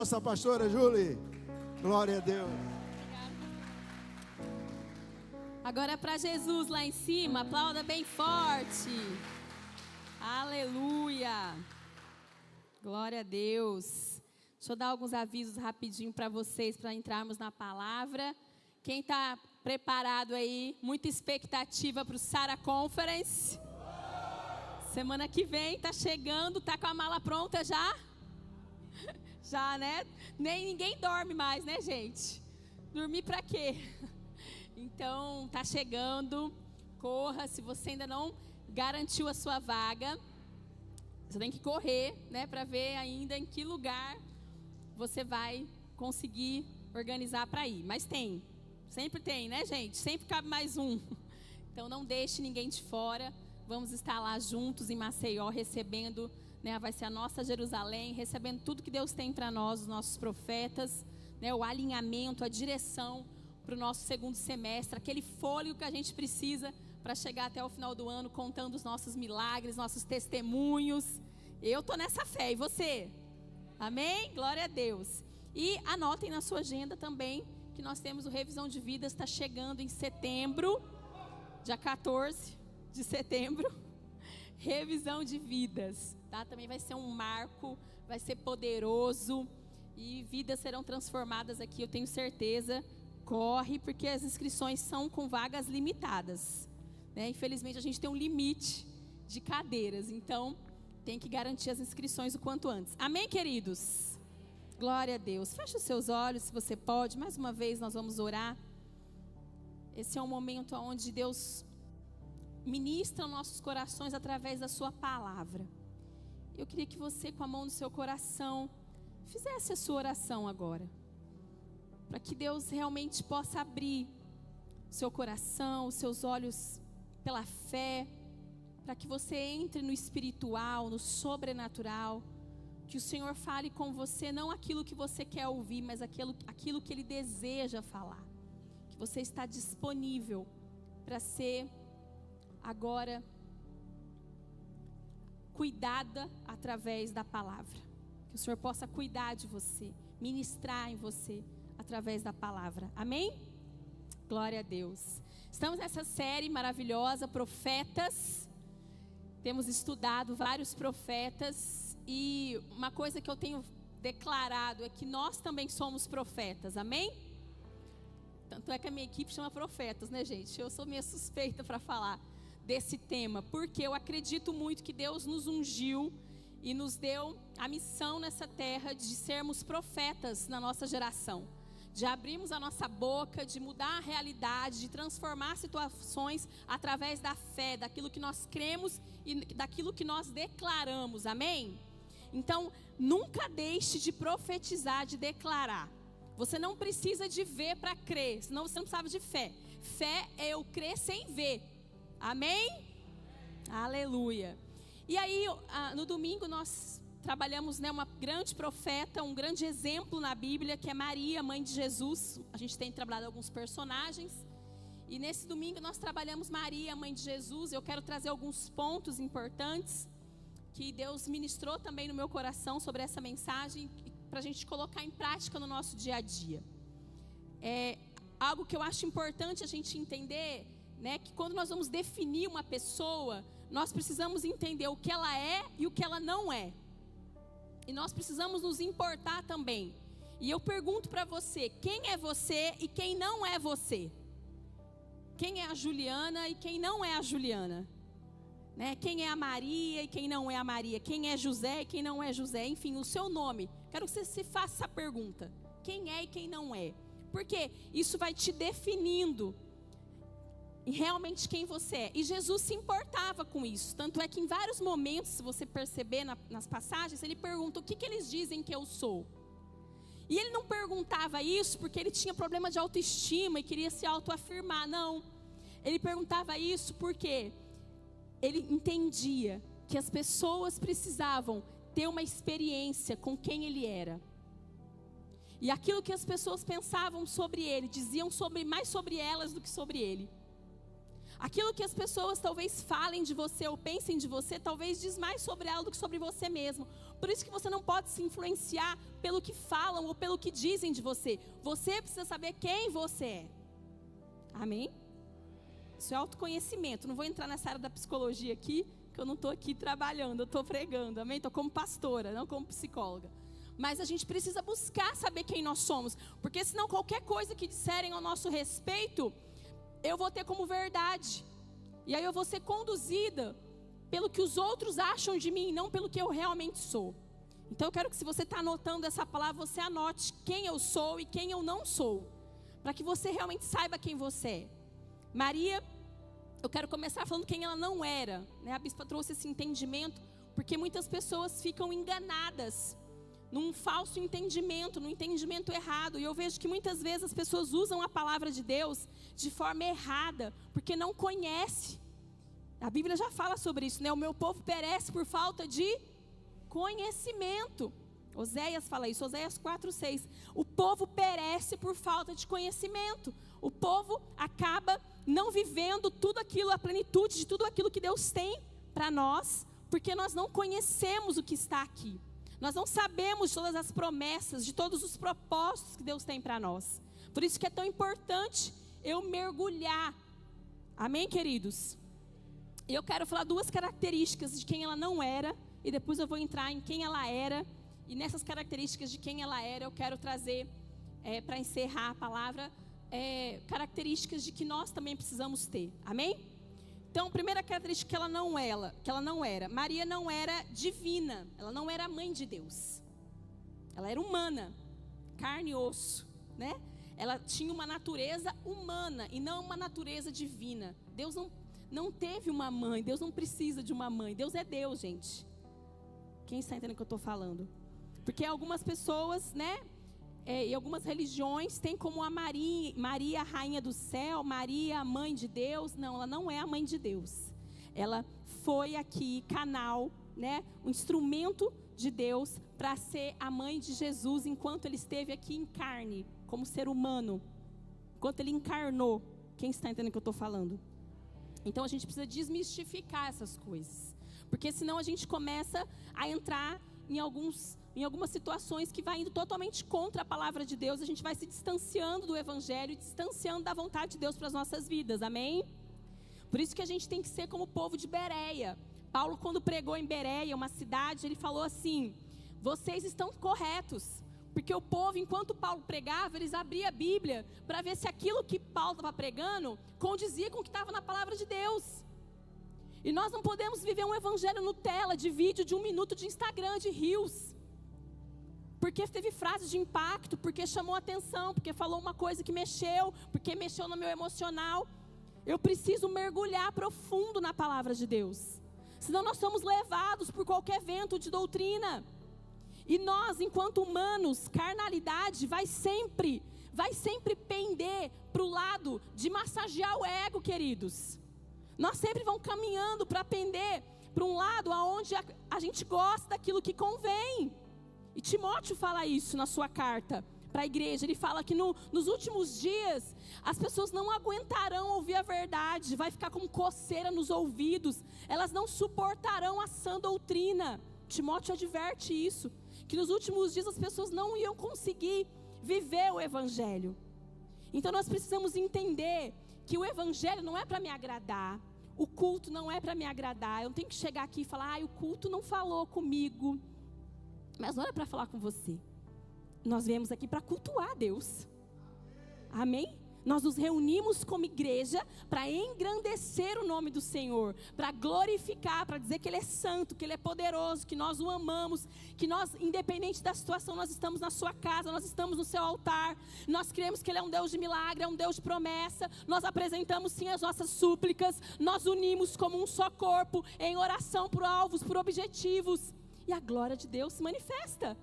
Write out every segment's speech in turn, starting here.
Nossa pastora Julie, glória a Deus. Agora é para Jesus lá em cima, aplauda bem forte. Aleluia. Glória a Deus. Deixa eu dar alguns avisos rapidinho para vocês, para entrarmos na palavra. Quem está preparado aí, muita expectativa para o Sara Conference. Semana que vem, está chegando, está com a mala pronta já? Já, né? Nem ninguém dorme mais, né, gente? Dormir para quê? Então, tá chegando. Corra, se você ainda não garantiu a sua vaga, você tem que correr, né, para ver ainda em que lugar você vai conseguir organizar para ir. Mas tem, sempre tem, né, gente? Sempre cabe mais um. Então, não deixe ninguém de fora. Vamos estar lá juntos em Maceió, recebendo, né, vai ser a nossa Jerusalém, recebendo tudo que Deus tem para nós, os nossos profetas, né, o alinhamento, a direção para o nosso segundo semestre, aquele fôlego que a gente precisa para chegar até o final do ano, contando os nossos milagres, nossos testemunhos. Eu estou nessa fé, e você? Amém? Glória a Deus. E anotem na sua agenda também que nós temos o Revisão de Vidas, está chegando em setembro, dia 14 de setembro. Revisão de vidas, tá? Também vai ser um marco, vai ser poderoso e vidas serão transformadas aqui, eu tenho certeza. Corre, porque as inscrições são com vagas limitadas, né? Infelizmente a gente tem um limite de cadeiras, então tem que garantir as inscrições o quanto antes. Amém, queridos? Glória a Deus. Feche os seus olhos, se você pode. Mais uma vez nós vamos orar. Esse é um momento onde Deus ministra nossos corações através da sua palavra. Eu queria que você, com a mão no seu coração, fizesse a sua oração agora, para que Deus realmente possa abrir o seu coração, os seus olhos pela fé, para que você entre no espiritual, no sobrenatural, que o Senhor fale com você, não aquilo que você quer ouvir, mas aquilo que Ele deseja falar, que você está disponível para ser agora cuidada através da palavra, que o Senhor possa cuidar de você, ministrar em você através da palavra, amém? Glória a Deus. Estamos nessa série maravilhosa, profetas. Temos estudado vários profetas e uma coisa que eu tenho declarado é que nós também somos profetas, amém? Tanto é que a minha equipe chama profetas, né, gente? Eu sou meio suspeita para falar desse tema, porque eu acredito muito que Deus nos ungiu e nos deu a missão nessa terra de sermos profetas na nossa geração, de abrirmos a nossa boca, de mudar a realidade, de transformar situações através da fé, daquilo que nós cremos e daquilo que nós declaramos, amém? Então, nunca deixe de profetizar, de declarar. Você não precisa de ver para crer, senão você não precisava de fé. Fé é eu crer sem ver. Amém? Aleluia. E aí, no domingo nós trabalhamos, né, uma grande profeta, um grande exemplo na Bíblia, que é Maria, mãe de Jesus. A gente tem trabalhado alguns personagens. E nesse domingo nós trabalhamos Maria, mãe de Jesus. Eu quero trazer alguns pontos importantes que Deus ministrou também no meu coração sobre essa mensagem, para a gente colocar em prática no nosso dia a dia. É algo que eu acho importante a gente entender, né, que quando nós vamos definir uma pessoa, nós precisamos entender o que ela é e o que ela não é. E nós precisamos nos importar também. E eu pergunto para você, quem é você e quem não é você? Quem é a Juliana e quem não é a Juliana? Né? Quem é a Maria e quem não é a Maria? Quem é José e quem não é José? Enfim, o seu nome. Quero que você se faça essa pergunta. Quem é e quem não é? Porque isso vai te definindo realmente quem você é. E Jesus se importava com isso. Tanto é que em vários momentos, se você perceber nas passagens, ele pergunta: o que eles dizem que eu sou? E ele não perguntava isso porque ele tinha problema de autoestima e queria se autoafirmar, não. Ele perguntava isso porque ele entendia que as pessoas precisavam ter uma experiência com quem ele era. E aquilo que as pessoas pensavam sobre ele, diziam mais sobre elas do que sobre ele. Aquilo que as pessoas talvez falem de você ou pensem de você, talvez diz mais sobre ela do que sobre você mesmo. Por isso que você não pode se influenciar pelo que falam ou pelo que dizem de você. Você precisa saber quem você é. Amém? Isso é autoconhecimento. Não vou entrar nessa área da psicologia aqui, que eu não estou aqui trabalhando, eu estou pregando, amém? Estou como pastora, não como psicóloga. Mas a gente precisa buscar saber quem nós somos, porque senão qualquer coisa que disserem ao nosso respeito, eu vou ter como verdade. E aí eu vou ser conduzida pelo que os outros acham de mim, não pelo que eu realmente sou. Então eu quero que, se você está anotando essa palavra, você anote quem eu sou e quem eu não sou, para que você realmente saiba quem você é. Maria, eu quero começar falando quem ela não era, né? A bispa trouxe esse entendimento, porque muitas pessoas ficam enganadas num falso entendimento, num entendimento errado. E eu vejo que muitas vezes as pessoas usam a palavra de Deus de forma errada, porque não conhece. A Bíblia já fala sobre isso, né? O meu povo perece por falta de conhecimento. Oséias fala isso, Oséias 4:6. O povo perece por falta de conhecimento. O povo acaba não vivendo tudo aquilo, a plenitude de tudo aquilo que Deus tem para nós, porque nós não conhecemos o que está aqui. Nós não sabemos de todas as promessas, de todos os propósitos que Deus tem para nós. Por isso que é tão importante eu mergulhar. Amém, queridos? Eu quero falar duas características de quem ela não era, e depois eu vou entrar em quem ela era. E nessas características de quem ela era, eu quero trazer, para encerrar a palavra, características de que nós também precisamos ter. Amém? Então, a primeira característica que ela não era. Maria não era divina. Ela não era a mãe de Deus. Ela era humana, carne e osso, né? Ela tinha uma natureza humana e não uma natureza divina. Deus não teve uma mãe. Deus não precisa de uma mãe. Deus é Deus, gente. Quem está entendendo o que eu estou falando? Porque algumas pessoas, né? E algumas religiões têm como a Maria, a rainha do céu, Maria, a mãe de Deus. Não, ela não é a mãe de Deus. Ela foi aqui canal, né? Um instrumento de Deus para ser a mãe de Jesus enquanto ele esteve aqui em carne, como ser humano, enquanto ele encarnou. Quem está entendendo o que eu estou falando? Então a gente precisa desmistificar essas coisas, porque senão a gente começa a entrar em algumas situações que vai indo totalmente contra a palavra de Deus. A gente vai se distanciando do evangelho, distanciando da vontade de Deus para as nossas vidas, amém? Por isso que a gente tem que ser como o povo de Bereia. Paulo, quando pregou em Bereia, uma cidade, ele falou assim: vocês estão corretos, porque o povo, enquanto Paulo pregava, eles abriam a Bíblia para ver se aquilo que Paulo estava pregando condizia com o que estava na palavra de Deus. E nós não podemos viver um evangelho Nutella, de vídeo de 1 minuto de Instagram, de Reels, porque teve frases de impacto, porque chamou atenção, porque falou uma coisa que mexeu, porque mexeu no meu emocional. Eu preciso mergulhar profundo na palavra de Deus, senão nós somos levados por qualquer vento de doutrina. E nós, enquanto humanos, carnalidade vai sempre pender para o lado de massagear o ego, queridos. Nós sempre vamos caminhando para pender para um lado aonde a gente gosta daquilo que convém. E Timóteo fala isso na sua carta para a igreja. Ele fala que nos últimos dias as pessoas não aguentarão ouvir a verdade, vai ficar como coceira nos ouvidos, elas não suportarão a sã doutrina. Timóteo adverte isso, que nos últimos dias as pessoas não iam conseguir viver o evangelho. Então nós precisamos entender que o evangelho não é para me agradar, o culto não é para me agradar. Eu não tenho que chegar aqui e falar: o culto não falou comigo. Mas não é para falar com você. Nós viemos aqui para cultuar a Deus. Amém? Nós nos reunimos como igreja para engrandecer o nome do Senhor, para glorificar, para dizer que Ele é santo, que Ele é poderoso, que nós o amamos, que nós, independente da situação, nós estamos na sua casa, nós estamos no seu altar, nós cremos que Ele é um Deus de milagre, é um Deus de promessa. Nós apresentamos sim as nossas súplicas, nós unimos como um só corpo, em oração por alvos, por objetivos, e a glória de Deus se manifesta.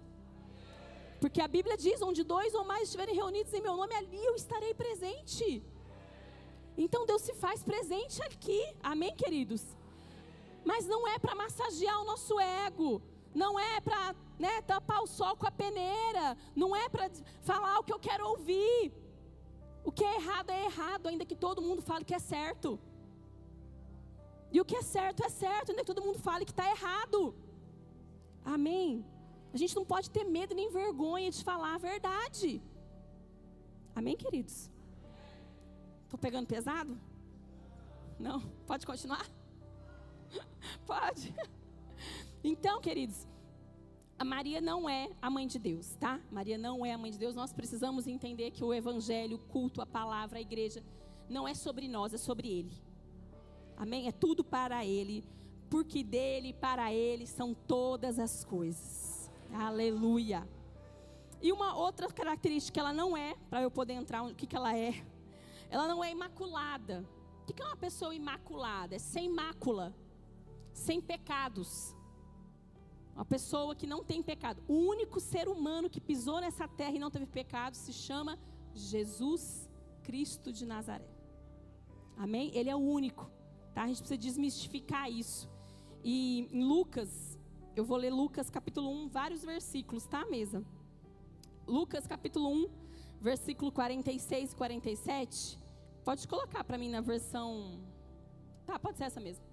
Porque a Bíblia diz: onde 2 ou mais estiverem reunidos em meu nome, ali eu estarei presente. Então Deus se faz presente aqui, amém, queridos? Mas não é para massagear o nosso ego, não é para, tapar o sol com a peneira, não é para falar o que eu quero ouvir. O que é errado, ainda que todo mundo fale que é certo. E o que é certo, ainda que todo mundo fale que está errado. Amém? A gente não pode ter medo nem vergonha de falar a verdade. Amém, queridos? Estou pegando pesado? Não? Pode continuar? Pode. Então, queridos, a Maria não é a mãe de Deus, tá? Maria não é a mãe de Deus. Nós precisamos entender que o evangelho, o culto, a palavra, a igreja, não é sobre nós, é sobre Ele. Amém? É tudo para Ele, porque dele e para Ele são todas as coisas. Aleluia. E uma outra característica que ela não é, para eu poder entrar, o que ela é? Ela não é imaculada. O que é uma pessoa imaculada? É sem mácula, sem pecados. Uma pessoa que não tem pecado. O único ser humano que pisou nessa terra e não teve pecado se chama Jesus Cristo de Nazaré. Amém? Ele é o único. Tá? A gente precisa desmistificar isso. E em Lucas, eu vou ler Lucas capítulo 1, vários versículos, tá, mesa? Lucas capítulo 1, versículo 46 e 47. Pode colocar para mim na versão... Tá, pode ser essa mesmo.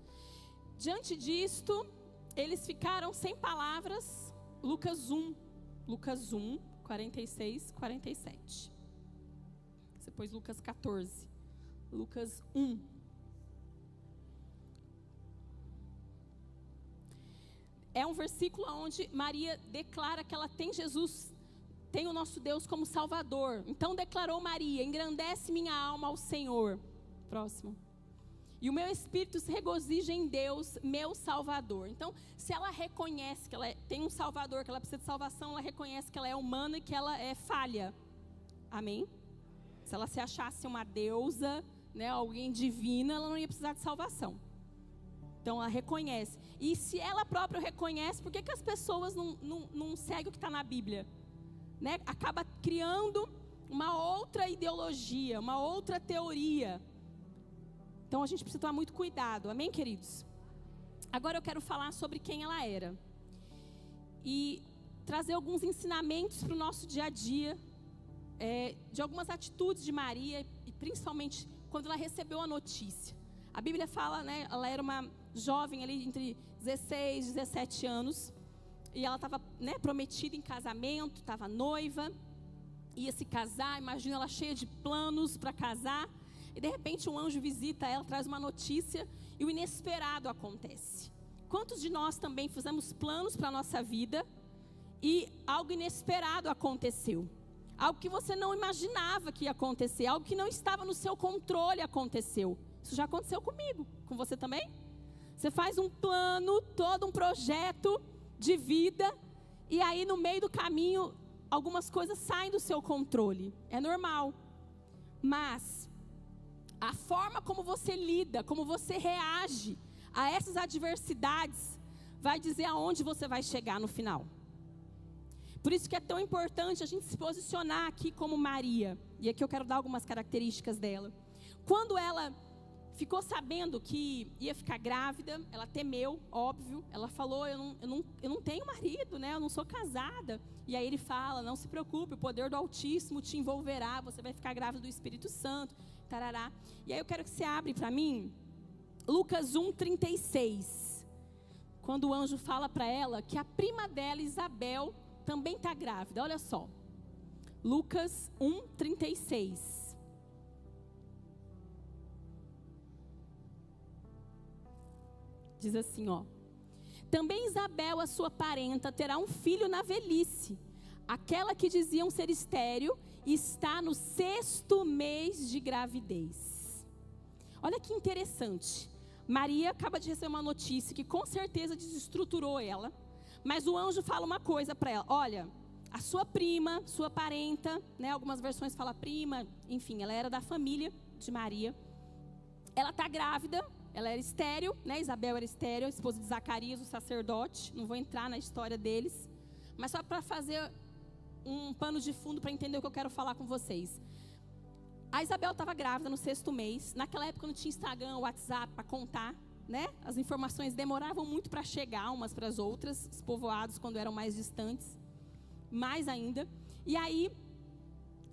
Diante disto, eles ficaram sem palavras. Lucas 1, 46, 47. Você pôs Lucas 14. Lucas 1. É um versículo onde Maria declara que ela tem Jesus, tem o nosso Deus como Salvador. Então declarou Maria: engrandece minha alma ao Senhor. Próximo. E o meu espírito se regozija em Deus, meu Salvador. Então, se ela reconhece que ela tem um Salvador, que ela precisa de salvação, ela reconhece que ela é humana e que ela é falha. Amém? Se ela se achasse uma deusa, né, alguém divina, ela não ia precisar de salvação. Então ela reconhece. E se ela própria reconhece, por que as pessoas não seguem o que está na Bíblia? Né? Acaba criando uma outra ideologia, uma outra teoria. Então a gente precisa tomar muito cuidado. Amém, queridos? Agora eu quero falar sobre quem ela era. E trazer alguns ensinamentos para o nosso dia a dia. De algumas atitudes de Maria. E principalmente quando ela recebeu a notícia. A Bíblia fala, né? Ela era uma jovem ali entre 16 e 17 anos. E ela estava, né, prometida em casamento, estava noiva. Ia se casar, imagina ela cheia de planos para casar. E de repente um anjo visita ela, traz uma notícia e o inesperado acontece. Quantos de nós também fizemos planos para a nossa vida e algo inesperado aconteceu? Algo que você não imaginava que ia acontecer, algo que não estava no seu controle aconteceu. Isso já aconteceu comigo, com você também? Você faz um plano, todo um projeto de vida e aí no meio do caminho algumas coisas saem do seu controle. É normal. Mas a forma como você lida, como você reage a essas adversidades, vai dizer aonde você vai chegar no final. Por isso que é tão importante a gente se posicionar aqui como Maria. E aqui eu quero dar algumas características dela. Quando ela ficou sabendo que ia ficar grávida, ela temeu, óbvio. Ela falou, eu não tenho marido, né? Eu não sou casada. E aí ele fala, não se preocupe, o poder do Altíssimo te envolverá, você vai ficar grávida do Espírito Santo. Tarará. E aí eu quero que você abra para mim Lucas 1:36, quando o anjo fala para ela que a prima dela, Isabel, também está grávida. Olha só, Lucas 1:36. Diz assim, ó: também Isabel, a sua parenta, terá um filho na velhice. Aquela que diziam ser estéril está no 6º mês de gravidez. Olha que interessante. Maria acaba de receber uma notícia que com certeza desestruturou ela. Mas o anjo fala uma coisa para ela. Olha, a sua prima, sua parenta, né, algumas versões falam prima, enfim, ela era da família de Maria. Ela está grávida, ela era estéril, né? Isabel era estéril, esposa de Zacarias, o sacerdote. Não vou entrar na história deles. Mas só para fazer um pano de fundo para entender o que eu quero falar com vocês. A Isabel estava grávida no 6º mês. Naquela época não tinha Instagram, WhatsApp para contar, né? As informações demoravam muito para chegar umas para as outras, os povoados quando eram mais distantes, mais ainda. E aí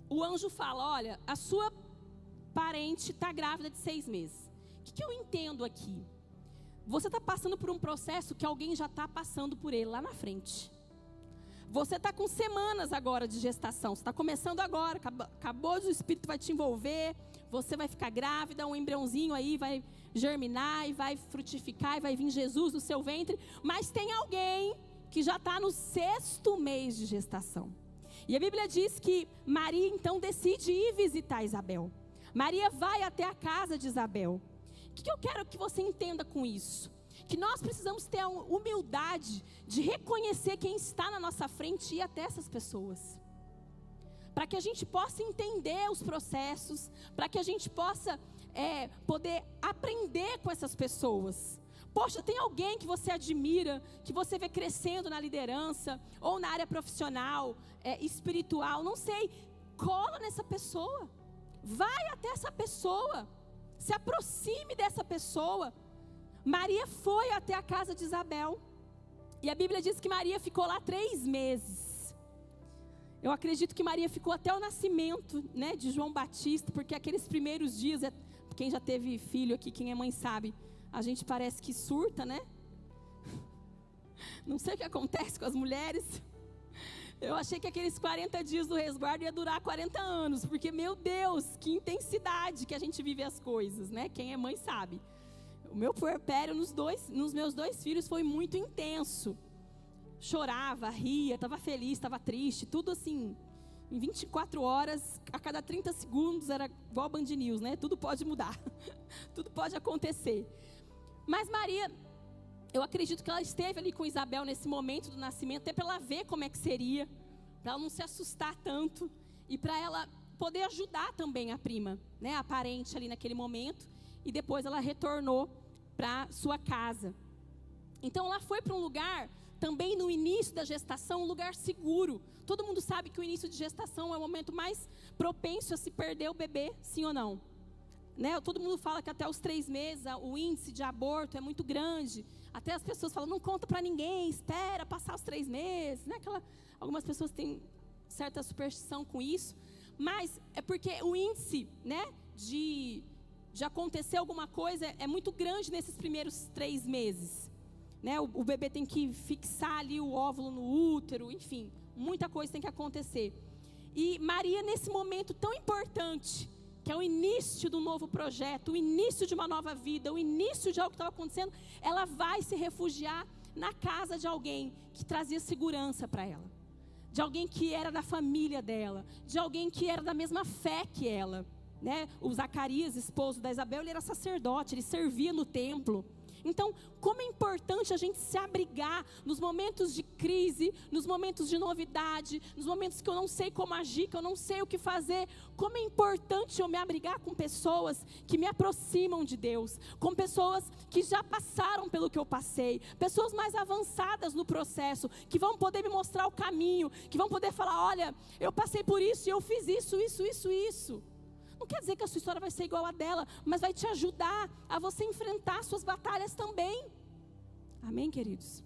o anjo fala, olha, a sua parente está grávida de 6 meses. O que eu entendo aqui? Você está passando por um processo que alguém já está passando por ele lá na frente. Você está com semanas agora de gestação. Você está começando agora. Acabou de o Espírito vai te envolver. Você vai ficar grávida. Um embriãozinho aí vai germinar e vai frutificar. E vai vir Jesus no seu ventre. Mas tem alguém que já está no 6º mês de gestação. E a Bíblia diz que Maria então decide ir visitar Isabel. Maria vai até a casa de Isabel. O que eu quero que você entenda com isso? Que nós precisamos ter a humildade de reconhecer quem está na nossa frente e ir até essas pessoas. Para que a gente possa entender os processos, para que a gente possa poder aprender com essas pessoas. Poxa, tem alguém que você admira, que você vê crescendo na liderança, ou na área profissional, espiritual, não sei. Cola nessa pessoa, vai até essa pessoa, se aproxime dessa pessoa. Maria foi até a casa de Isabel. E a Bíblia diz que Maria ficou lá 3 meses. Eu acredito que Maria ficou até o nascimento, né, de João Batista. Porque aqueles primeiros dias, quem já teve filho aqui, quem é mãe sabe, a gente parece que surta, né? Não sei o que acontece com as mulheres. Eu achei que aqueles 40 dias do resguardo ia durar 40 anos. Porque, meu Deus, que intensidade que a gente vive as coisas, né? Quem é mãe sabe. O meu puerpério nos meus 2 filhos foi muito intenso. Chorava, ria, estava feliz, estava triste, tudo assim. Em 24 horas, a cada 30 segundos, era igual Band News, né? Tudo pode mudar, tudo pode acontecer. Mas Maria, eu acredito que ela esteve ali com Isabel nesse momento do nascimento, até para ela ver como é que seria, para ela não se assustar tanto e para ela poder ajudar também a prima, né? A parente ali naquele momento. E depois ela retornou para sua casa. Então ela foi para um lugar, também no início da gestação, um lugar seguro. Todo mundo sabe que o início de gestação é o momento mais propenso a se perder o bebê, sim ou não? Né? Todo mundo fala que até os 3 meses o índice de aborto é muito grande. Até as pessoas falam, não conta para ninguém, espera passar os 3 meses. Né? Algumas pessoas têm certa superstição com isso. Mas é porque o índice, né, de acontecer alguma coisa é muito grande nesses primeiros 3 meses. Né? O bebê tem que fixar ali o óvulo no útero, enfim, muita coisa tem que acontecer. E Maria, nesse momento tão importante, que é o início de um novo projeto, o início de uma nova vida, o início de algo que estava acontecendo, ela vai se refugiar na casa de alguém que trazia segurança para ela. De alguém que era da família dela, de alguém que era da mesma fé que ela. Né? O Zacarias, esposo da Isabel, ele era sacerdote, ele servia no templo. Então, como é importante a gente se abrigar nos momentos de crise, nos momentos de novidade, nos momentos que eu não sei como agir, que eu não sei o que fazer. Como é importante eu me abrigar com pessoas que me aproximam de Deus, com pessoas que já passaram pelo que eu passei, pessoas mais avançadas no processo, que vão poder me mostrar o caminho, que vão poder falar, olha, eu passei por isso e eu fiz isso. Não quer dizer que a sua história vai ser igual a dela, mas vai te ajudar a você enfrentar suas batalhas também. Amém, queridos?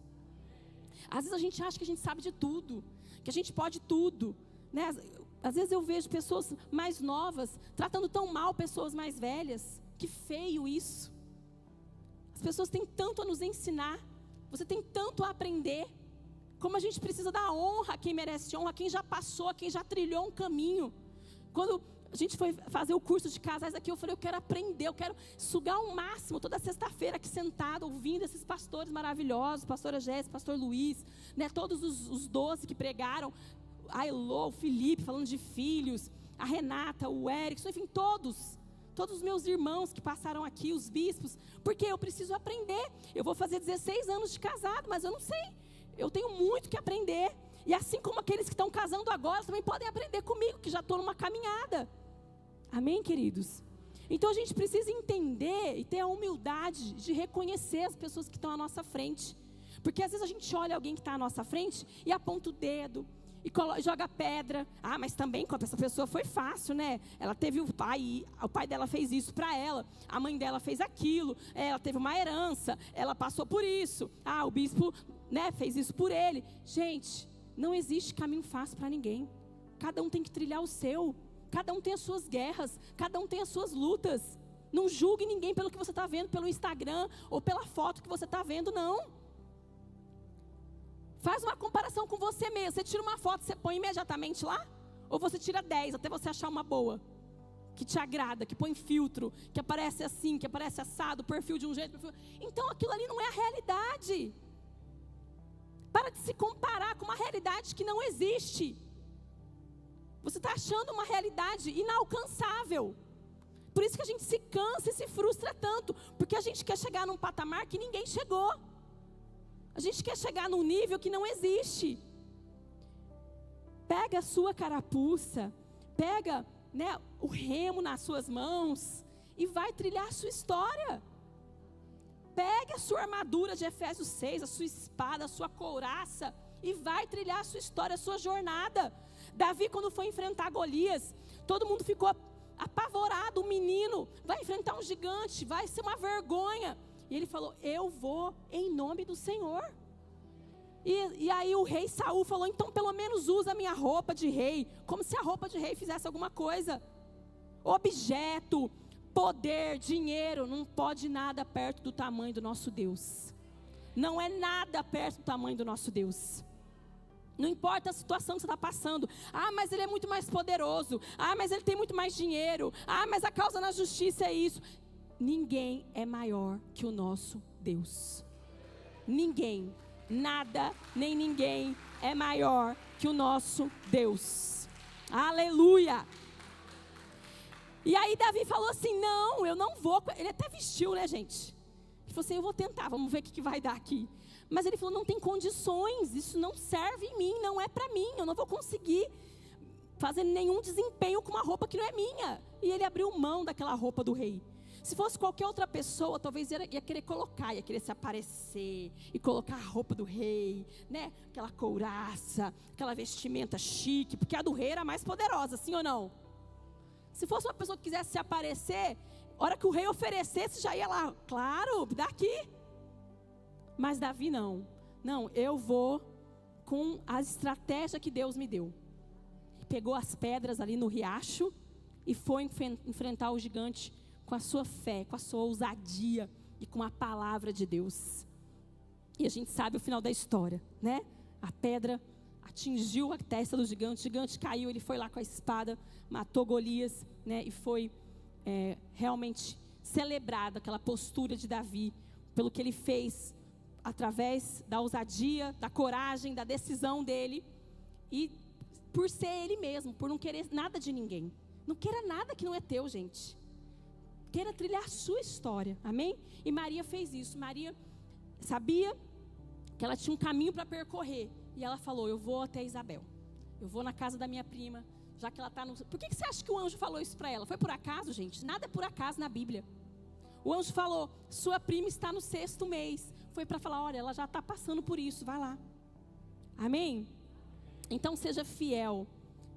Às vezes a gente acha que a gente sabe de tudo, que a gente pode tudo, né? Às vezes eu vejo pessoas mais novas tratando tão mal pessoas mais velhas. Que feio isso. As pessoas têm tanto a nos ensinar, você tem tanto a aprender. Como a gente precisa dar honra a quem merece honra, a quem já passou, a quem já trilhou um caminho. Quando a gente foi fazer o curso de casais aqui, eu falei, eu quero aprender, eu quero sugar o máximo, toda sexta-feira aqui sentado, ouvindo esses pastores maravilhosos, pastora Jéssica, pastor Luiz, né, todos os 12 que pregaram, a Elô, o Felipe, falando de filhos, a Renata, o Erickson, enfim, todos os meus irmãos que passaram aqui, os bispos, porque eu preciso aprender. Eu vou fazer 16 anos de casado, mas eu não sei, eu tenho muito que aprender. E assim como aqueles que estão casando agora também podem aprender comigo, que já estou numa caminhada. Amém, queridos? Então a gente precisa entender e ter a humildade de reconhecer as pessoas que estão à nossa frente. Porque às vezes a gente olha alguém que está à nossa frente e aponta o dedo e joga pedra. Ah, mas também com essa pessoa foi fácil, né? Ela teve o pai dela fez isso para ela, a mãe dela fez aquilo, ela teve uma herança, ela passou por isso. Ah, o bispo, né, fez isso por ele. Gente, não existe caminho fácil para ninguém. Cada um tem que trilhar o seu. Cada um tem as suas guerras. Cada um tem as suas lutas. Não julgue ninguém pelo que você está vendo pelo Instagram ou pela foto que você está vendo, não. Faz uma comparação com você mesmo. Você tira uma foto, você põe imediatamente lá? Ou você tira 10 até você achar uma boa, que te agrada, que põe filtro, que aparece assim, que aparece assado, perfil de um jeito, perfil... Então aquilo ali não é a realidade. Para de se comparar com uma realidade que não existe. Você está achando uma realidade inalcançável. Por isso que a gente se cansa e se frustra tanto, porque a gente quer chegar num patamar que ninguém chegou. A gente quer chegar num nível que não existe. Pega a sua carapuça, pega, né, o remo nas suas mãos e vai trilhar a sua história. Pega a sua armadura de Efésios 6, a sua espada, a sua couraça e vai trilhar a sua história, a sua jornada. Davi, quando foi enfrentar Golias, todo mundo ficou apavorado. O menino vai enfrentar um gigante, vai ser uma vergonha. E ele falou: eu vou em nome do Senhor. E aí o rei Saul falou: então pelo menos usa a minha roupa de rei. Como se a roupa de rei fizesse alguma coisa. Objeto, poder, dinheiro, não pode nada perto do tamanho do nosso Deus. Não é nada perto do tamanho do nosso Deus. Não importa a situação que você está passando. Ah, mas ele é muito mais poderoso. Ah, mas ele tem muito mais dinheiro. Ah, mas a causa na justiça é isso. Ninguém é maior que o nosso Deus. Ninguém, nada, nem ninguém é maior que o nosso Deus. Aleluia! E aí Davi falou assim: não, eu não vou. Ele até vestiu, né, gente? Ele falou assim: eu vou tentar, vamos ver o que vai dar aqui. Mas ele falou: não tem condições, isso não serve em mim, não é para mim, eu não vou conseguir fazer nenhum desempenho com uma roupa que não é minha. E ele abriu mão daquela roupa do rei. Se fosse qualquer outra pessoa, talvez ia querer colocar, ia querer se aparecer e colocar a roupa do rei, né? Aquela couraça, aquela vestimenta chique, porque a do rei era mais poderosa, sim ou não? Se fosse uma pessoa que quisesse se aparecer, a hora que o rei oferecesse, já ia lá, claro, daqui. Mas Davi não. Não, eu vou com a estratégia que Deus me deu. Pegou as pedras ali no riacho e foi enfrentar o gigante com a sua fé, com a sua ousadia e com a palavra de Deus. E a gente sabe o final da história, né? A pedra atingiu a testa do gigante, o gigante caiu, ele foi lá com a espada, matou Golias, né? E foi realmente celebrada aquela postura de Davi, pelo que ele fez, através da ousadia, da coragem, da decisão dele, e por ser ele mesmo, por não querer nada de ninguém. Não queira nada que não é teu, gente. Queira trilhar a sua história, amém? E Maria fez isso. Maria sabia que ela tinha um caminho para percorrer, e ela falou: eu vou até Isabel, eu vou na casa da minha prima, já que ela está no... Por que você acha que o anjo falou isso para ela? Foi por acaso, gente? Nada é por acaso na Bíblia. O anjo falou: sua prima está no 6º mês. Foi para falar: olha, ela já está passando por isso, vai lá. Amém? Então seja fiel,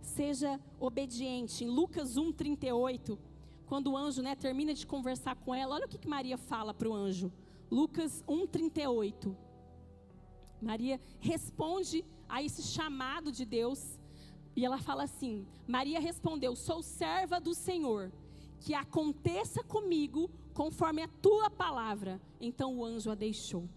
seja obediente. Em Lucas 1:38, quando o anjo, né, termina de conversar com ela, olha o que Maria fala para o anjo. Lucas 1:38. Maria responde a esse chamado de Deus, e ela fala assim: Maria respondeu: sou serva do Senhor, que aconteça comigo conforme a tua palavra. Então o anjo a deixou.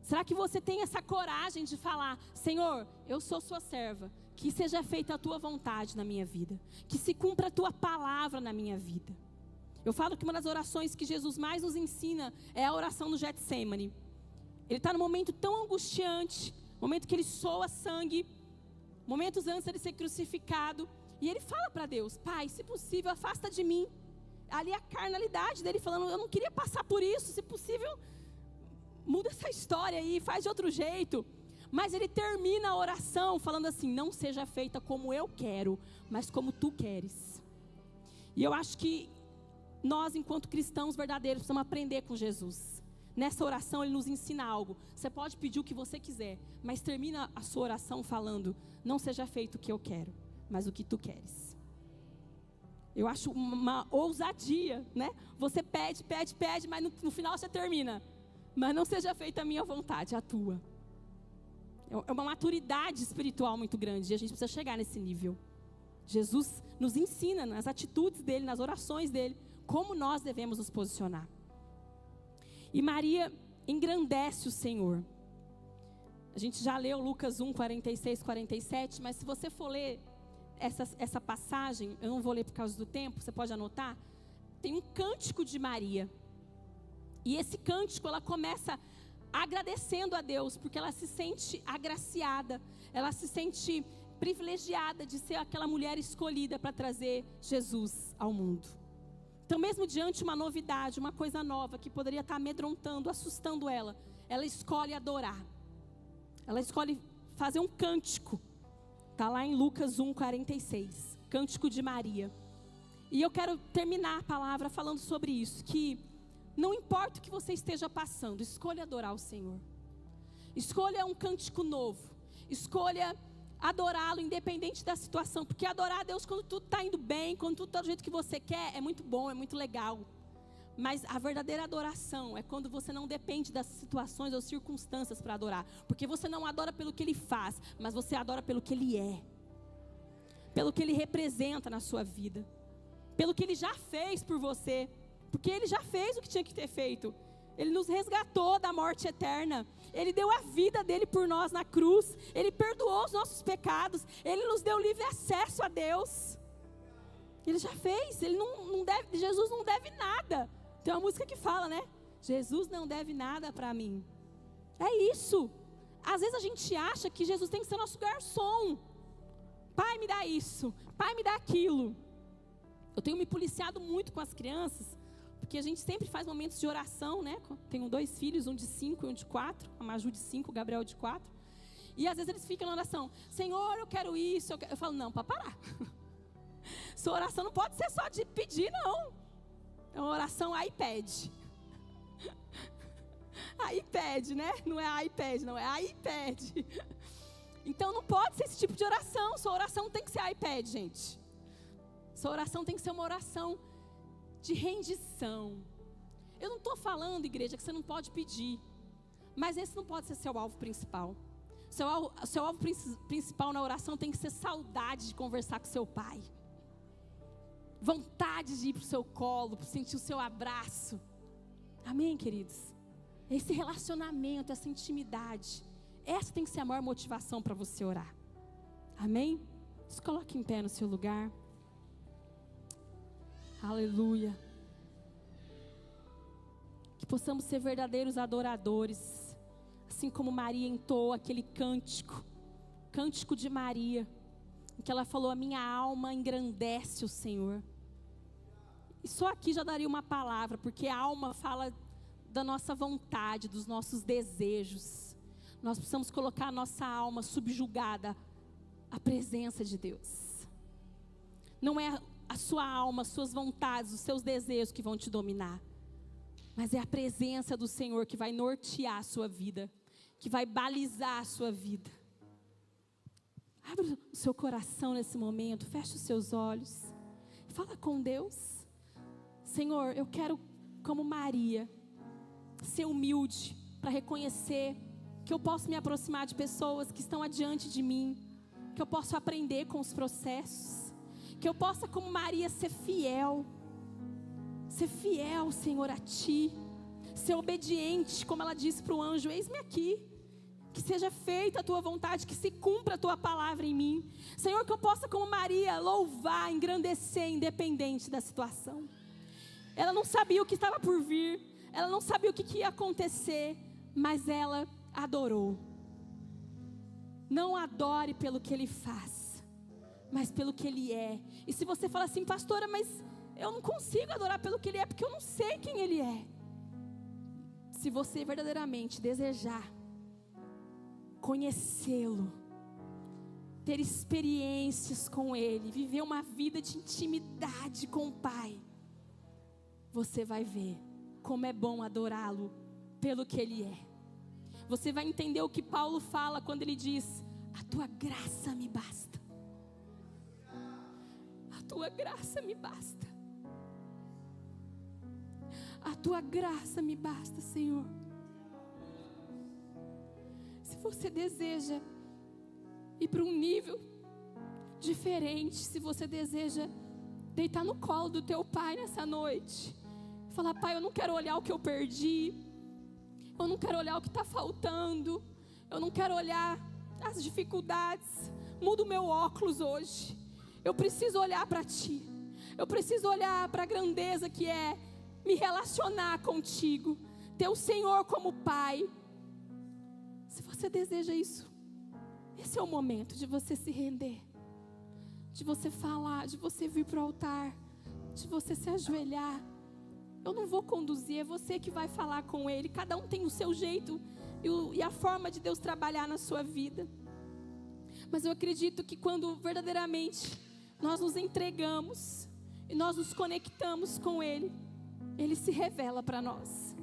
Será que você tem essa coragem de falar: Senhor, eu sou sua serva, que seja feita a tua vontade na minha vida, que se cumpra a tua palavra na minha vida? Eu falo que uma das orações que Jesus mais nos ensina é a oração no Getsêmani. Ele está num momento tão angustiante, momento que ele soa sangue, momentos antes de ele ser crucificado, e ele fala para Deus: Pai, se possível, afasta de mim. Ali a carnalidade dele falando: eu não queria passar por isso, se possível, muda essa história aí, faz de outro jeito. Mas ele termina a oração falando assim: não seja feita como eu quero, mas como tu queres. E eu acho que nós, enquanto cristãos verdadeiros, precisamos aprender com Jesus. Nessa oração ele nos ensina algo. Você pode pedir o que você quiser, mas termina a sua oração falando: não seja feito o que eu quero, mas o que tu queres. Eu acho uma ousadia, né? Você pede, mas no final você termina: mas não seja feita a minha vontade, a tua. É uma maturidade espiritual muito grande, e a gente precisa chegar nesse nível. Jesus nos ensina nas atitudes dele, nas orações dele, como nós devemos nos posicionar. E Maria engrandece o Senhor. A gente já leu Lucas 1, 46, 47, mas se você for ler essa passagem, eu não vou ler por causa do tempo, você pode anotar, tem um cântico de Maria. E esse cântico, ela começa agradecendo a Deus, porque ela se sente agraciada, ela se sente privilegiada de ser aquela mulher escolhida para trazer Jesus ao mundo. Então, mesmo diante de uma novidade, uma coisa nova que poderia estar amedrontando, assustando ela, ela escolhe adorar. Ela escolhe fazer um cântico. Está lá em Lucas 1, 46. Cântico de Maria. E eu quero terminar a palavra falando sobre isso. Que não importa o que você esteja passando, escolha adorar o Senhor. Escolha um cântico novo. Escolha adorá-lo independente da situação. Porque adorar a Deus quando tudo está indo bem, quando tudo está do jeito que você quer, é muito bom, é muito legal. Mas a verdadeira adoração é quando você não depende das situações ou circunstâncias para adorar. Porque você não adora pelo que Ele faz, mas você adora pelo que Ele é. Pelo que Ele representa na sua vida. Pelo que Ele já fez por você. Porque Ele já fez o que tinha que ter feito. Ele nos resgatou da morte eterna. Ele deu a vida dele por nós na cruz. Ele perdoou os nossos pecados. Ele nos deu livre acesso a Deus. Ele já fez. Ele não deve, Jesus não deve nada. Tem uma música que fala, né? Jesus não deve nada para mim. É isso. Às vezes a gente acha que Jesus tem que ser nosso garçom. Pai, me dá isso. Pai, me dá aquilo. Eu tenho me policiado muito com as crianças, porque a gente sempre faz momentos de oração, né? Tenho 2 filhos, um de 5 e um de 4. A Maju de 5, o Gabriel de 4. E às vezes eles ficam na oração. Senhor, eu quero isso. Eu falo, não, para parar. Sua oração não pode ser só de pedir, não. É uma oração iPad. iPad, né? Não é iPad, não, é iPad. Então não pode ser esse tipo de oração. Sua oração tem que ser iPad, gente. Sua oração tem que ser uma oração de rendição. Eu não estou falando, igreja, que você não pode pedir. Mas esse não pode ser seu alvo principal. Seu alvo principal na oração tem que ser saudade de conversar com seu pai. Vontade de ir para o seu colo, para sentir o seu abraço. Amém, queridos? Esse relacionamento, essa intimidade, essa tem que ser a maior motivação para você orar. Amém? Se coloque em pé no seu lugar. Aleluia. Que possamos ser verdadeiros adoradores. Assim como Maria entoou aquele cântico. Cântico de Maria. Em que ela falou, a minha alma engrandece o Senhor. E só aqui já daria uma palavra, porque a alma fala da nossa vontade, dos nossos desejos. Nós precisamos colocar a nossa alma subjugada à presença de Deus. Não é a sua alma, as suas vontades, os seus desejos que vão te dominar. Mas é a presença do Senhor que vai nortear a sua vida, que vai balizar a sua vida. Abra o seu coração nesse momento, feche os seus olhos. Fala com Deus. Senhor, eu quero, como Maria, ser humilde para reconhecer que eu posso me aproximar de pessoas que estão adiante de mim, que eu posso aprender com os processos, que eu possa, como Maria, ser fiel, Senhor, a Ti, ser obediente, como ela disse para o anjo, eis-me aqui, que seja feita a Tua vontade, que se cumpra a Tua palavra em mim, Senhor, que eu possa, como Maria, louvar, engrandecer, independente da situação. Ela não sabia o que estava por vir, ela não sabia o que ia acontecer, mas ela adorou. Não adore pelo que Ele faz, mas pelo que Ele é. E se você fala assim, pastora, mas eu não consigo adorar pelo que Ele é, porque eu não sei quem Ele é. Se você verdadeiramente desejar conhecê-lo, ter experiências com Ele, viver uma vida de intimidade com o Pai, você vai ver como é bom adorá-lo pelo que Ele é. Você vai entender o que Paulo fala quando ele diz, a Tua graça me basta. A Tua graça me basta. A Tua graça me basta, Senhor. Se você deseja ir para um nível diferente, se você deseja deitar no colo do teu pai nessa noite. Falar: pai, eu não quero olhar o que eu perdi. Eu não quero olhar o que está faltando. Eu não quero olhar as dificuldades. Muda o meu óculos hoje. Eu preciso olhar para ti. Eu preciso olhar para a grandeza que é me relacionar contigo. Ter o Senhor como pai. Se você deseja isso, esse é o momento de você se render. De você falar, de você vir para o altar. De você se ajoelhar. Eu não vou conduzir, é você que vai falar com Ele. Cada um tem o seu jeito e a forma de Deus trabalhar na sua vida. Mas eu acredito que quando verdadeiramente nós nos entregamos e nós nos conectamos com Ele, Ele se revela para nós.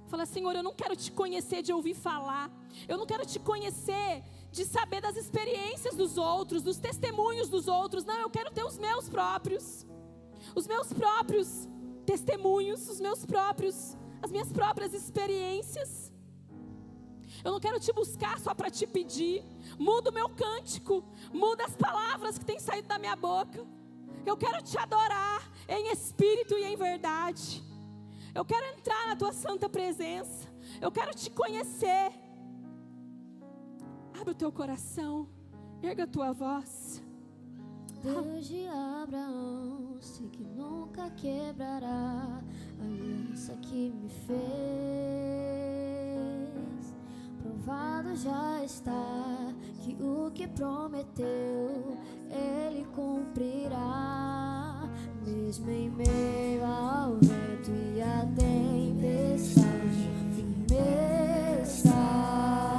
Fala: Senhor, eu não quero te conhecer de ouvir falar. Eu não quero te conhecer de saber das experiências dos outros, dos testemunhos dos outros. Não, eu quero ter os meus próprios testemunhos, as minhas próprias experiências. Eu não quero te buscar só para te pedir. Muda o meu cântico, muda as palavras que têm saído da minha boca. Eu quero te adorar em espírito e em verdade. Eu quero entrar na tua santa presença. Eu quero te conhecer. Abre o teu coração, erga a tua voz. Deus de Abraão, sei que nunca quebrará a aliança que me fez. Provado já está que o que prometeu Ele cumprirá. Mesmo em meio ao vento e à tempestade, firme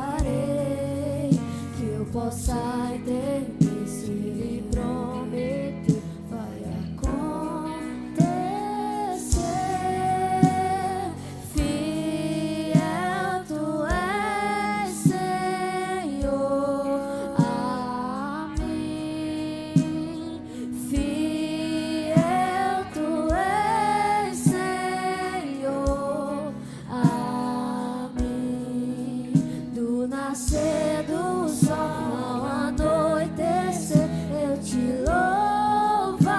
estarei. Que eu possa entender se Ele prometeu, vai acontecer. Fiel Tu és, Senhor, a mim. Fiel Tu és, Senhor, a mim. Do nascer do sol ao anoitecer, eu te louvarei.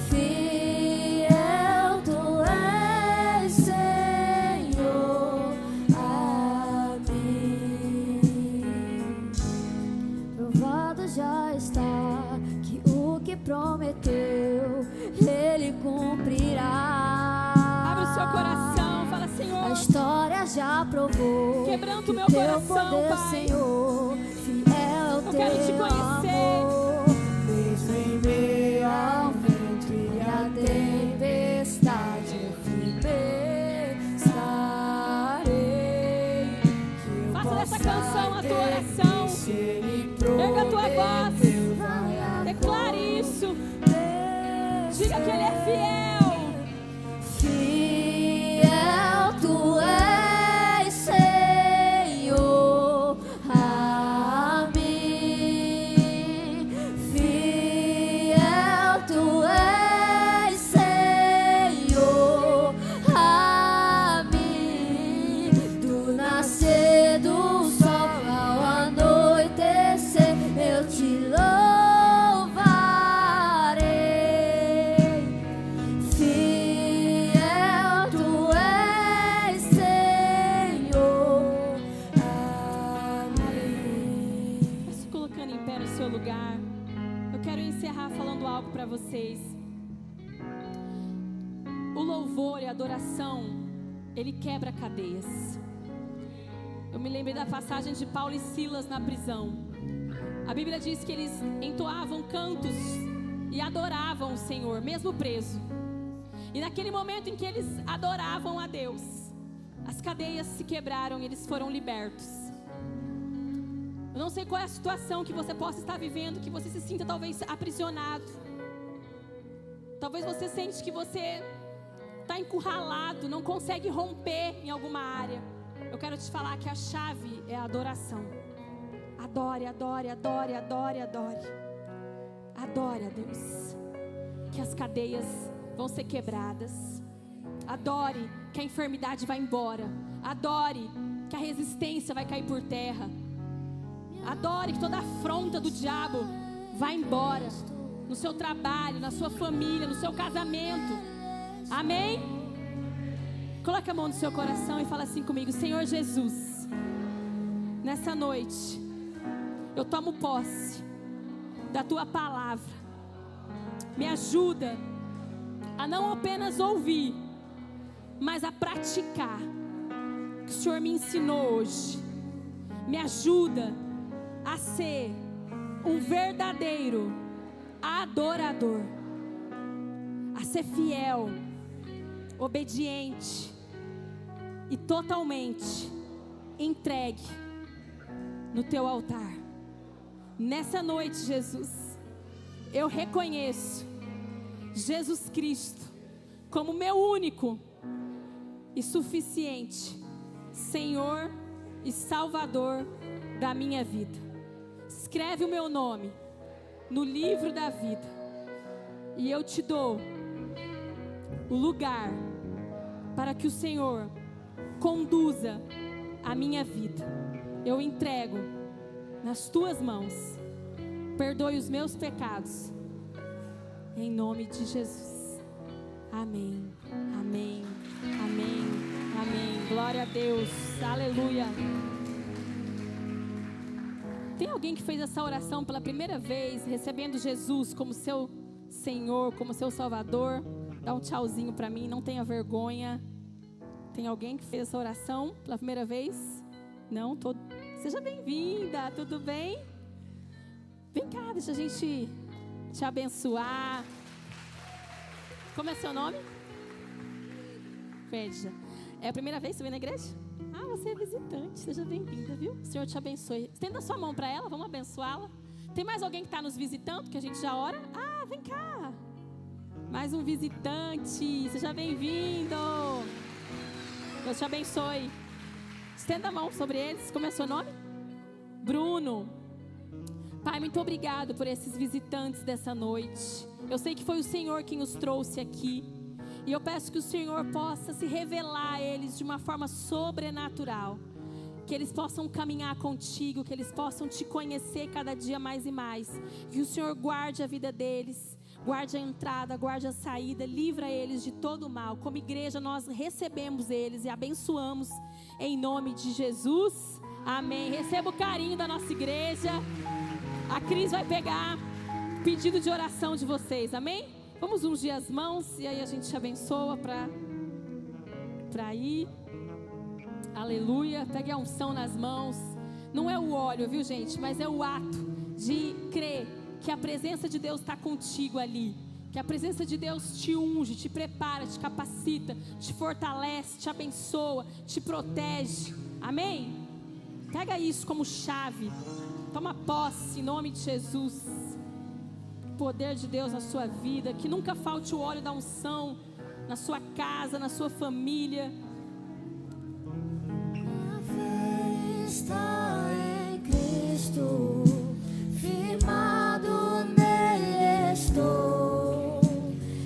Fiel Tu és, Senhor, a mim. Provado já está que o que prometeu Ele cumprirá. Abre o seu coração, fala: Senhor, A história já provou quebranta que o meu Teu coração, poder, Pai. Senhor, fiel Eu quero te Teu conhecer. amor. Mesmo em meio ao vento e à tempestade, eu firme estarei. Que eu Faça dessa possa canção a tua entender oração. se Ele Erga a tua voz. prometeu, vai Declare isso. acontecer. Diga que Ele é fiel. Fiel Tu és, Senhor, a mim. Fiel Tu és, Senhor, a mim. Do nascer do sol ao anoitecer, eu te louvarei. Fiel Tu és, Senhor, a mim. Vai se colocando em pé no seu lugar. Eu quero encerrar falando algo para vocês. O louvor e a adoração, ele quebra cadeias. Eu me lembrei da passagem de Paulo e Silas na prisão. A Bíblia diz que eles entoavam cantos e adoravam o Senhor, mesmo preso. E naquele momento em que eles adoravam a Deus, as cadeias se quebraram e eles foram libertos. Eu não sei qual é a situação que você possa estar vivendo, que você se sinta talvez aprisionado. Talvez você sente que você está encurralado, não consegue romper em alguma área. Eu quero te falar que a chave é a adoração. Adore, adore, adore, adore, adore. Adore a Deus. Que as cadeias vão ser quebradas. Adore que a enfermidade vai embora. Adore que a resistência vai cair por terra. Adore que toda afronta do diabo vai embora. No seu trabalho, na sua família, no seu casamento. Amém? Coloque a mão no seu coração e fala assim comigo: Senhor Jesus, nessa noite eu tomo posse da tua palavra. Me ajuda a não apenas ouvir, mas a praticar o que o Senhor me ensinou hoje. Me ajuda a ser um verdadeiro adorador, a ser fiel, obediente e totalmente entregue no teu altar. Nessa noite, Jesus, eu reconheço Jesus Cristo como meu único e suficiente Senhor e Salvador da minha vida. Escreve o meu nome no livro da vida, e eu te dou o lugar para que o Senhor conduza a minha vida. Eu entrego nas tuas mãos. Perdoe os meus pecados, em nome de Jesus. Amém, amém, amém, amém. Glória a Deus, aleluia. Tem alguém que fez essa oração pela primeira vez, recebendo Jesus como seu Senhor, como seu Salvador? Dá um tchauzinho para mim, não tenha vergonha. Tem alguém que fez essa oração pela primeira vez? Não? Seja bem-vinda, tudo bem? Vem cá, deixa a gente te abençoar. Como é seu nome? Fédia. É a primeira vez que você vem na igreja? Ah, você é visitante, seja bem-vinda, viu? O Senhor te abençoe. Estenda a sua mão para ela, vamos abençoá-la. Tem mais alguém que está nos visitando, que a gente já ora? Ah, vem cá. Mais um visitante, seja bem-vindo. Deus te abençoe. Estenda a mão sobre eles. Como é seu nome? Bruno. Pai, muito obrigado por esses visitantes dessa noite. Eu sei que foi o Senhor quem os trouxe aqui. E eu peço que o Senhor possa se revelar a eles de uma forma sobrenatural. Que eles possam caminhar contigo, que eles possam te conhecer cada dia mais e mais. Que o Senhor guarde a vida deles, guarde a entrada, guarde a saída, livra eles de todo o mal. Como igreja nós recebemos eles e abençoamos em nome de Jesus. Amém. Receba o carinho da nossa igreja. A Cris vai pegar o pedido de oração de vocês, amém? Vamos ungir as mãos e aí a gente te abençoa para ir. Aleluia. Pegue a unção nas mãos. Não é o óleo, viu, gente? Mas é o ato de crer que a presença de Deus está contigo ali. Que a presença de Deus te unge, te prepara, te capacita, te fortalece, te abençoa, te protege. Amém? Pega isso como chave. Toma posse em nome de Jesus. O poder de Deus na sua vida. Que nunca falte o óleo da unção na sua casa, na sua família. Minha fé está em Cristo, firmado nele estou.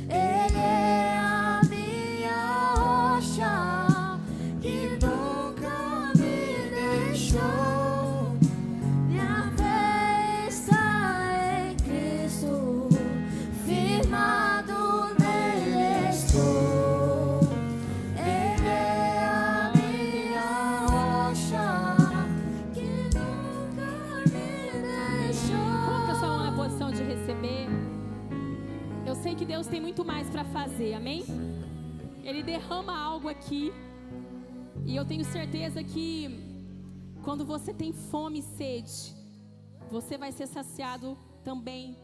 Ele é a minha rocha, que nunca me deixou. Minha fé está em Cristo, firmado nele estou. Ele é a minha rocha, que nunca me deixou. Coloca sua mão na posição de receber. Eu sei que Deus tem muito mais para fazer, amém? Ele derrama algo aqui. E eu tenho certeza que quando você tem fome e sede, você vai ser saciado também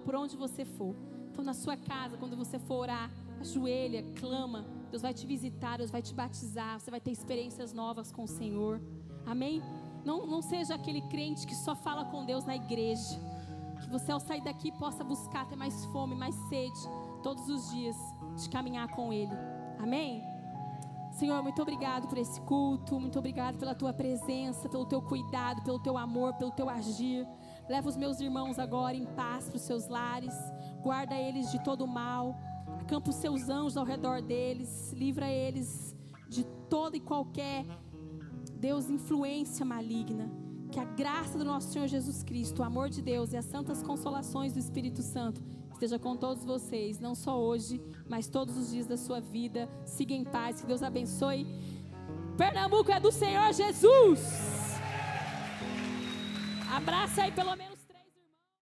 por onde você for. Então na sua casa, quando você for orar, ajoelha, clama. Deus vai te visitar, Deus vai te batizar. Você vai ter experiências novas com o Senhor. Amém? Não seja aquele crente que só fala com Deus na igreja. Que você ao sair daqui possa buscar ter mais fome, mais sede todos os dias de caminhar com Ele. Amém? Senhor, muito obrigado por esse culto. Muito obrigado pela Tua presença, pelo Teu cuidado, pelo Teu amor, pelo Teu agir. Leva os meus irmãos agora em paz para os seus lares. Guarda eles de todo mal. Acampa os seus anjos ao redor deles. Livra eles de toda e qualquer, Deus, influência maligna. Que a graça do nosso Senhor Jesus Cristo, o amor de Deus e as santas consolações do Espírito Santo esteja com todos vocês, não só hoje, mas todos os dias da sua vida. Siga em paz, que Deus abençoe. Pernambuco é do Senhor Jesus. Abraça aí pelo menos.